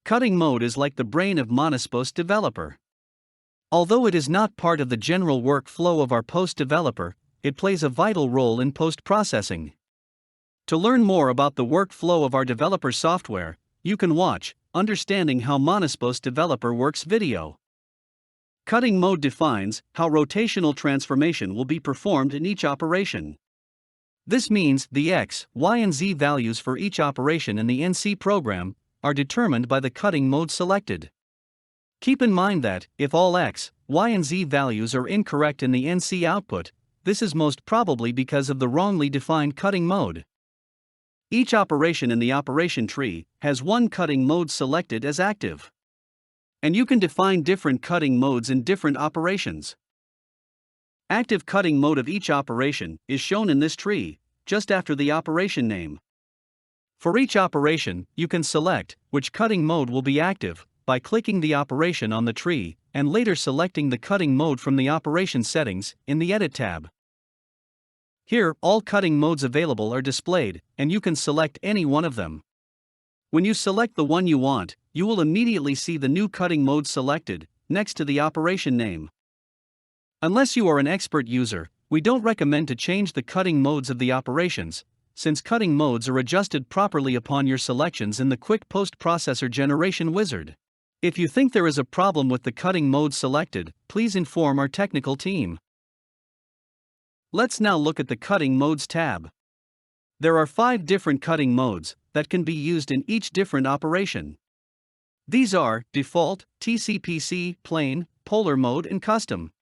Cutting mode is like the brain of Monospost developer. Although it is not part of the general workflow of our post developer, it plays a vital role in post-processing. To learn more about the workflow of our developer software, you can watch Understanding How Monospost Developer Works video. Cutting mode defines how rotational transformation will be performed in each operation. This means the X, Y, and Z values for each operation in the NC program are determined by the cutting mode selected. Keep in mind that, if all X, Y, and Z values are incorrect in the NC output, this is most probably because of the wrongly defined cutting mode. Each operation in the operation tree has one cutting mode selected as active. And you can define different cutting modes in different operations. Active cutting mode of each operation is shown in this tree, just after the operation name. For each operation, you can select which cutting mode will be active by clicking the operation on the tree and later selecting the cutting mode from the operation settings in the Edit tab. Here, all cutting modes available are displayed, and you can select any one of them. When you select the one you want, you will immediately see the new cutting mode selected next to the operation name. Unless you are an expert user, we don't recommend to change the cutting modes of the operations, since cutting modes are adjusted properly upon your selections in the Quick Post Processor Generation Wizard. If you think there is a problem with the cutting mode selected, please inform our technical team. Let's now look at the Cutting Modes tab. There are 5 different cutting modes that can be used in each different operation. These are Default, TCPC, Plain, Polar Mode, and Custom.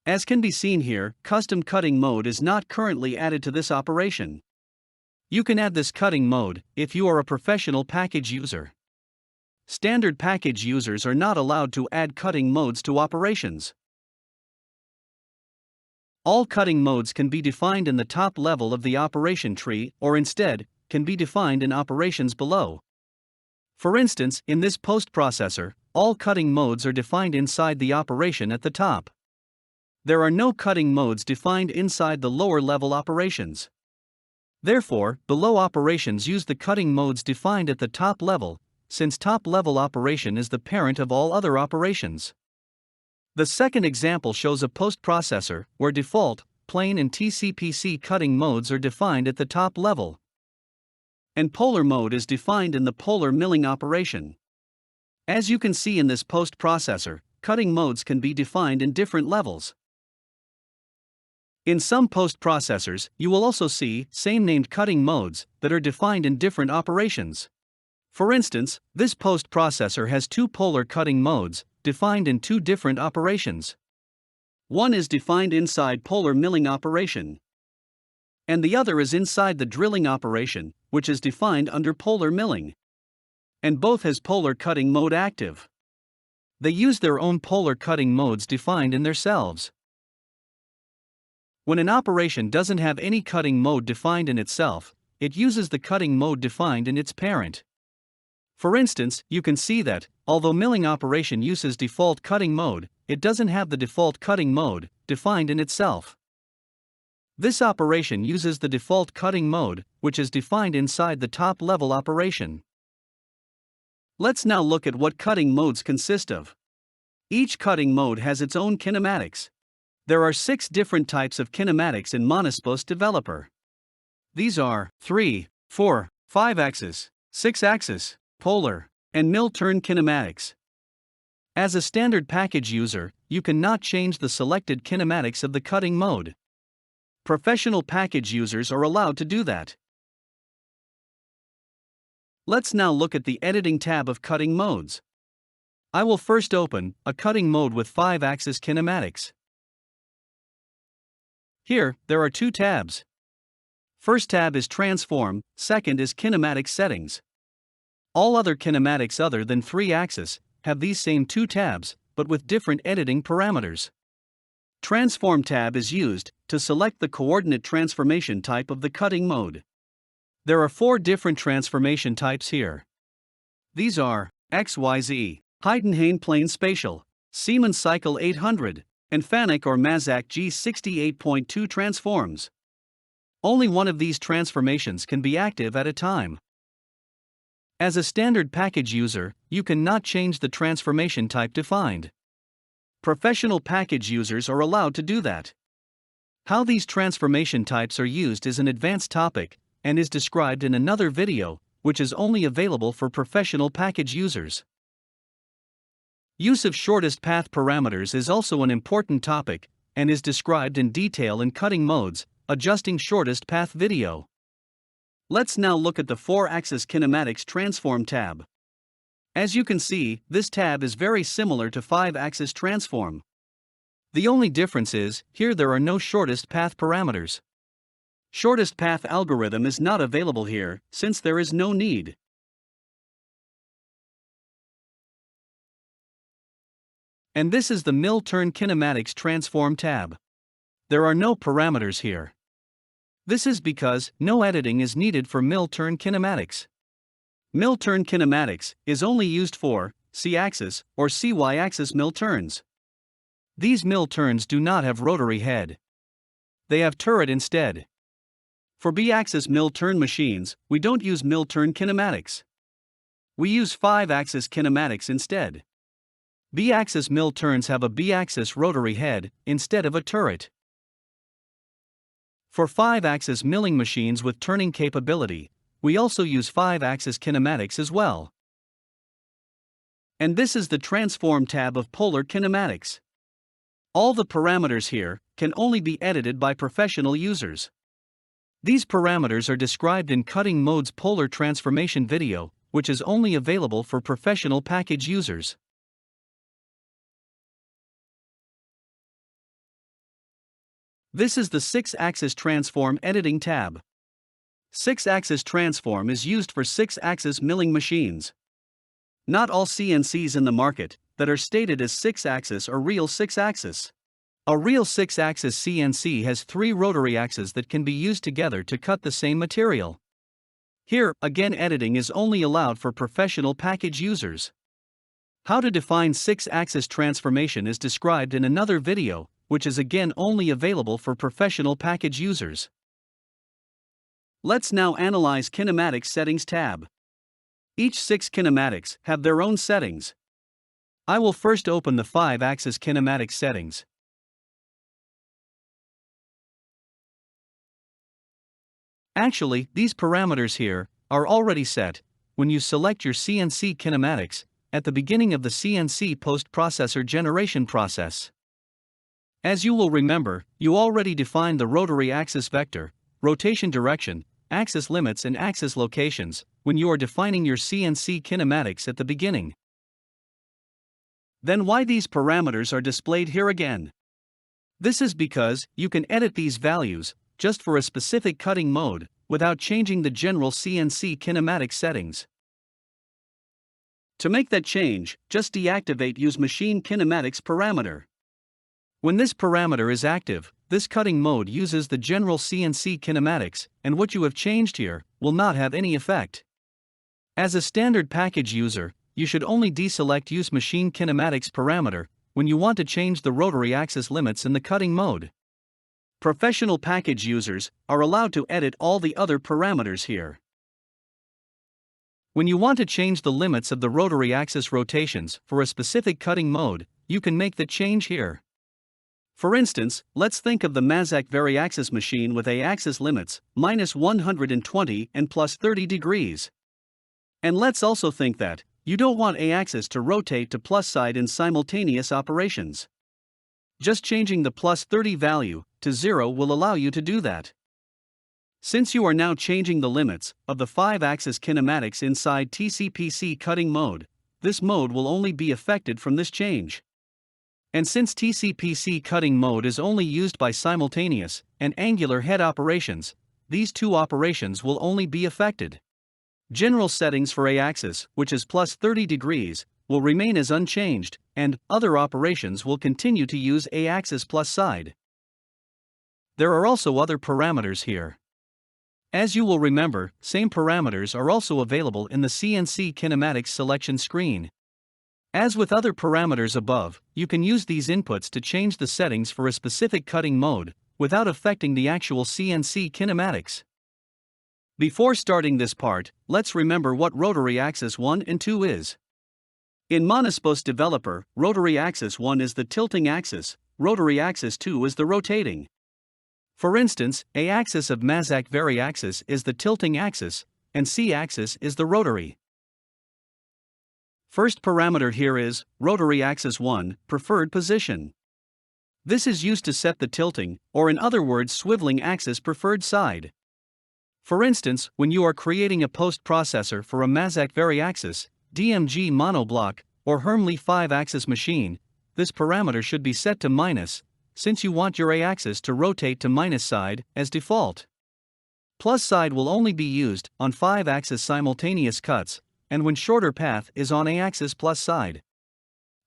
As can be seen here, Custom Cutting Mode is not currently added to this operation. You can add this cutting mode if you are a professional package user. Standard package users are not allowed to add cutting modes to operations. All cutting modes can be defined in the top level of the operation tree or instead, can be defined in operations below. For instance, in this post processor, all cutting modes are defined inside the operation at the top. There are no cutting modes defined inside the lower level operations. Therefore, below operations use the cutting modes defined at the top level, since top level operation is the parent of all other operations. The second example shows a post processor where default, plain, and TCPC cutting modes are defined at the top level. And polar mode is defined in the polar milling operation. As you can see in this post processor, cutting modes can be defined in different levels. In some post processors, you will also see same named cutting modes that are defined in different operations. For instance, this post processor has 2 polar cutting modes defined in 2 different operations. One is defined inside polar milling operation, and the other is inside the drilling operation, which is defined under polar milling. And both has polar cutting mode active. They use their own polar cutting modes defined in themselves. When an operation doesn't have any cutting mode defined in itself, it uses the cutting mode defined in its parent. For instance, you can see that, although milling operation uses default cutting mode, it doesn't have the default cutting mode defined in itself. This operation uses the default cutting mode, which is defined inside the top level operation. Let's now look at what cutting modes consist of. Each cutting mode has its own kinematics. There are 6 different types of kinematics in Monospost Developer. These are 3, 4, 5 axis, 6 axis, polar, and mill turn kinematics. As a standard package user, you cannot change the selected kinematics of the cutting mode. Professional package users are allowed to do that. Let's now look at the Editing tab of Cutting Modes. I will first open a cutting mode with 5-axis kinematics. Here, there are 2 tabs. First tab is Transform, second is Kinematic Settings. All other kinematics other than 3-axis have these same 2 tabs, but with different editing parameters. Transform tab is used to select the coordinate transformation type of the cutting mode. There are 4 different transformation types here. These are XYZ, Heidenhain Plane Spatial, Siemens Cycle 800, and Fanuc or Mazak G68.2 transforms. Only one of these transformations can be active at a time. As a standard package user, you cannot change the transformation type defined. Professional package users are allowed to do that. How these transformation types are used is an advanced topic, and is described in another video, which is only available for professional package users. Use of shortest path parameters is also an important topic, and is described in detail in Cutting Modes, Adjusting Shortest Path video. Let's now look at the 4-axis kinematics transform tab. As you can see, this tab is very similar to 5-axis transform. The only difference is, here there are no shortest path parameters. Shortest path algorithm is not available here, since there is no need. And this is the mill turn kinematics transform tab. There are no parameters here. This is because no editing is needed for mill turn kinematics. Mill turn kinematics is only used for C-axis or CY-axis mill turns. These mill turns do not have rotary head. They have turret instead. For B-axis mill turn machines, we don't use mill turn kinematics. We use 5-axis kinematics instead. B-axis mill turns have a B-axis rotary head instead of a turret. For 5-axis milling machines with turning capability, we also use 5-axis kinematics as well. And this is the Transform tab of Polar Kinematics. All the parameters here can only be edited by professional users. These parameters are described in Cutting Modes Polar Transformation video, which is only available for professional package users. This is the 6-axis transform editing tab. 6-axis transform is used for 6-axis milling machines. Not all CNCs in the market that are stated as 6-axis are real 6-axis. A real 6-axis CNC has 3 rotary axes that can be used together to cut the same material. Here, again, editing is only allowed for professional package users. How to define 6-axis transformation is described in another video, which is again only available for professional package users. Let's now analyze Kinematics Settings tab. Each 6 kinematics have their own settings. I will first open the 5-axis kinematics settings. Actually, these parameters here are already set when you select your CNC kinematics at the beginning of the CNC post-processor generation process. As you will remember, you already defined the rotary axis vector, rotation direction, axis limits and axis locations when you are defining your CNC kinematics at the beginning. Then why these parameters are displayed here again? This is because you can edit these values just for a specific cutting mode without changing the general CNC kinematic settings. To make that change, just deactivate Use Machine Kinematics parameter. When this parameter is active, this cutting mode uses the general CNC kinematics, and what you have changed here will not have any effect. As a standard package user, you should only deselect Use Machine Kinematics parameter when you want to change the rotary axis limits in the cutting mode. Professional package users are allowed to edit all the other parameters here. When you want to change the limits of the rotary axis rotations for a specific cutting mode, you can make the change here. For instance, let's think of the Mazak Variaxis machine with A-axis limits, -120 and +30 degrees. And let's also think that you don't want A-axis to rotate to plus side in simultaneous operations. Just changing the +30 value to 0 will allow you to do that. Since you are now changing the limits of the 5-axis kinematics inside TCPC cutting mode, this mode will only be affected from this change. And since TCPC cutting mode is only used by simultaneous and angular head operations, these two operations will only be affected. General settings for A-axis, which is +30 degrees, will remain as unchanged, and other operations will continue to use A-axis plus side. There are also other parameters here. As you will remember, same parameters are also available in the CNC kinematics selection screen. As with other parameters above, you can use these inputs to change the settings for a specific cutting mode without affecting the actual CNC kinematics. Before starting this part, let's remember what rotary axis 1 and 2 is. In Monospost Developer, rotary axis 1 is the tilting axis, rotary axis 2 is the rotating. For instance, A axis of Mazak variaxis is the tilting axis, and C axis is the rotary. First parameter here is rotary axis 1, preferred position. This is used to set the tilting, or in other words swiveling axis preferred side. For instance, when you are creating a post processor for a Mazak variaxis, DMG monoblock, or Hermle 5-axis machine, this parameter should be set to minus, since you want your A-axis to rotate to minus side as default. Plus side will only be used on 5-axis simultaneous cuts, and when shorter path is on A-axis plus side.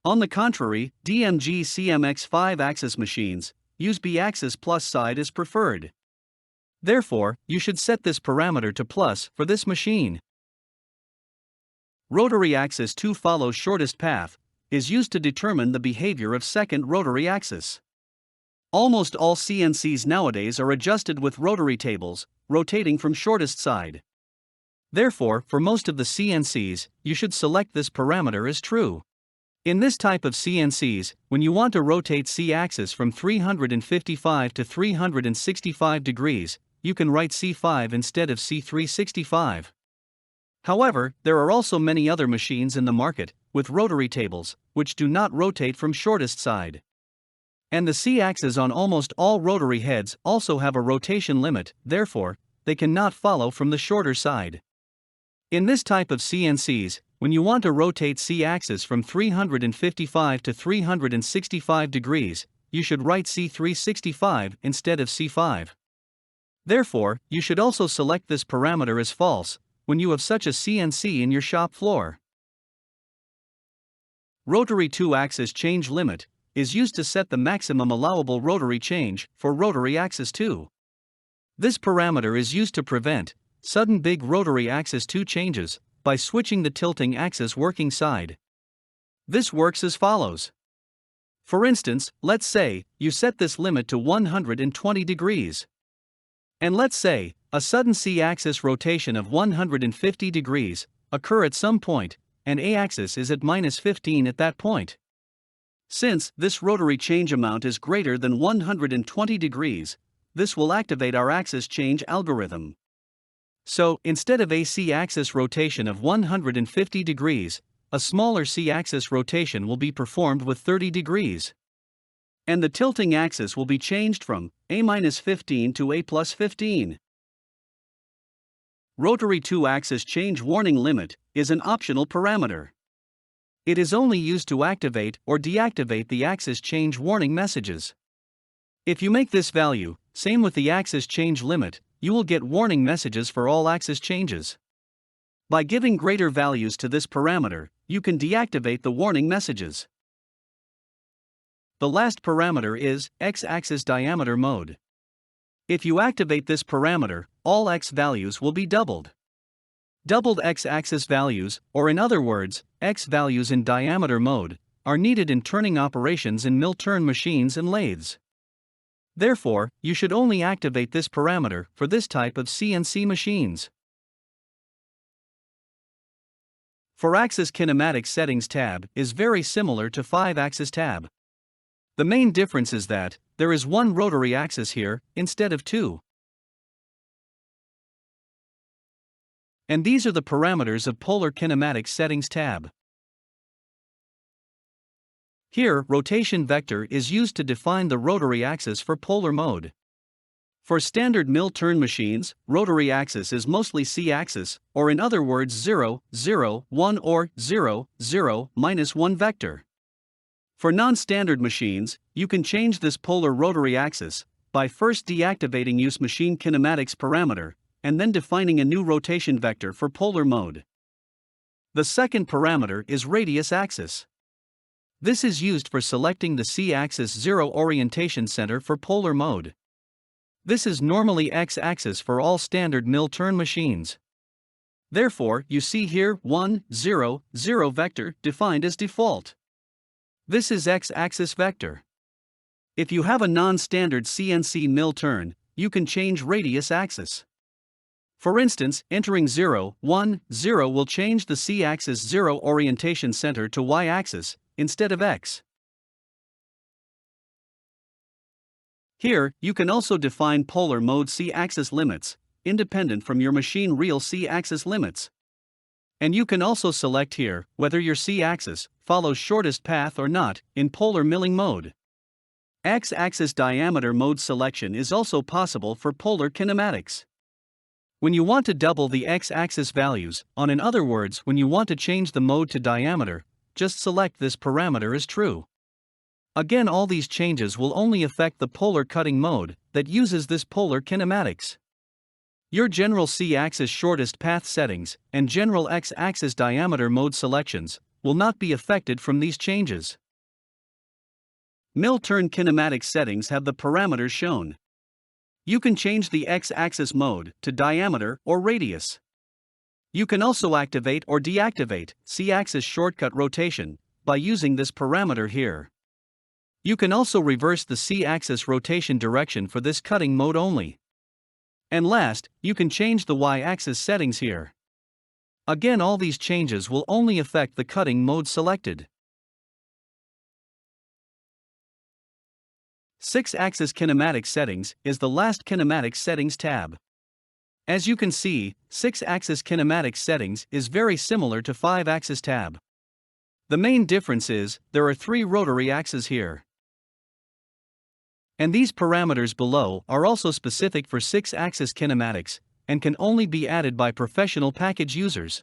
On the contrary, DMG CMX 5-axis machines use B-axis plus side as preferred. Therefore, you should set this parameter to plus for this machine. Rotary axis 2 follows shortest path, is used to determine the behavior of second rotary axis. Almost all CNCs nowadays are adjusted with rotary tables, rotating from shortest side. Therefore, for most of the CNCs, you should select this parameter as true. In this type of CNCs, when you want to rotate C-axis from 355 to 365 degrees, you can write C5 instead of C365. However, there are also many other machines in the market, with rotary tables, which do not rotate from shortest side. And the C-axes on almost all rotary heads also have a rotation limit, therefore, they cannot follow from the shorter side. In this type of CNCs, when you want to rotate C-axis from 355 to 365 degrees, you should write C365 instead of C5. Therefore, you should also select this parameter as false when you have such a CNC in your shop floor. Rotary 2-axis change limit is used to set the maximum allowable rotary change for rotary axis 2. This parameter is used to prevent sudden big rotary axis 2 changes by switching the tilting axis working side. This works as follows. For instance, let's say you set this limit to 120 degrees. And let's say a sudden C-axis rotation of 150 degrees occur at some point, and A-axis is at minus 15 at that point. Since this rotary change amount is greater than 120 degrees, this will activate our axis change algorithm. So, instead of a C-axis rotation of 150 degrees, a smaller C-axis rotation will be performed with 30 degrees. And the tilting axis will be changed from A-15 to A+15. Rotary 2-axis change warning limit is an optional parameter. It is only used to activate or deactivate the axis change warning messages. If you make this value same with the axis change limit, you will get warning messages for all axis changes. By giving greater values to this parameter, you can deactivate the warning messages. The last parameter is X-axis diameter mode. If you activate this parameter, all X values will be doubled. Doubled X-axis values, or in other words, X values in diameter mode, are needed in turning operations in mill turn machines and lathes. Therefore, you should only activate this parameter for this type of CNC machines. For Axis Kinematic Settings tab is very similar to 5-axis tab. The main difference is that there is one rotary axis here instead of two. And these are the parameters of Polar Kinematic Settings tab. Here, rotation vector is used to define the rotary axis for polar mode. For standard mill turn machines, rotary axis is mostly C-axis, or in other words 0, 0, 1 or 0, 0, -1 vector. For non-standard machines, you can change this polar rotary axis by first deactivating use machine kinematics parameter, and then defining a new rotation vector for polar mode. The second parameter is radius axis. This is used for selecting the C-axis 0 orientation center for polar mode. This is normally X-axis for all standard mill turn machines. Therefore, you see here 1, 0, 0 vector defined as default. This is X-axis vector. If you have a non-standard CNC mill turn, you can change radius axis. For instance, entering 0, 1, 0 will change the C-axis 0 orientation center to Y-axis, instead of X. Here, you can also define polar mode C-axis limits, independent from your machine real C-axis limits. And you can also select here whether your C-axis follows shortest path or not in polar milling mode. X-axis diameter mode selection is also possible for polar kinematics. When you want to double the X-axis values, in other words when you want to change the mode to diameter, just select this parameter as true. Again, all these changes will only affect the polar cutting mode that uses this polar kinematics. Your general C-axis shortest path settings and general X-axis diameter mode selections will not be affected from these changes. Mill turn kinematic settings have the parameters shown. You can change the X-axis mode to diameter or radius. You can also activate or deactivate C-axis shortcut rotation by using this parameter here. You can also reverse the C-axis rotation direction for this cutting mode only. And last, you can change the Y-axis settings here. Again, all these changes will only affect the cutting mode selected. 6-axis kinematic settings is the last kinematic settings tab. As you can see, 6-axis kinematic settings is very similar to 5-axis tab. The main difference is there are 3 rotary axes here. And these parameters below are also specific for 6-axis kinematics and can only be added by professional package users.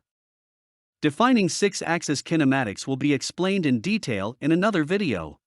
Defining 6-axis kinematics will be explained in detail in another video.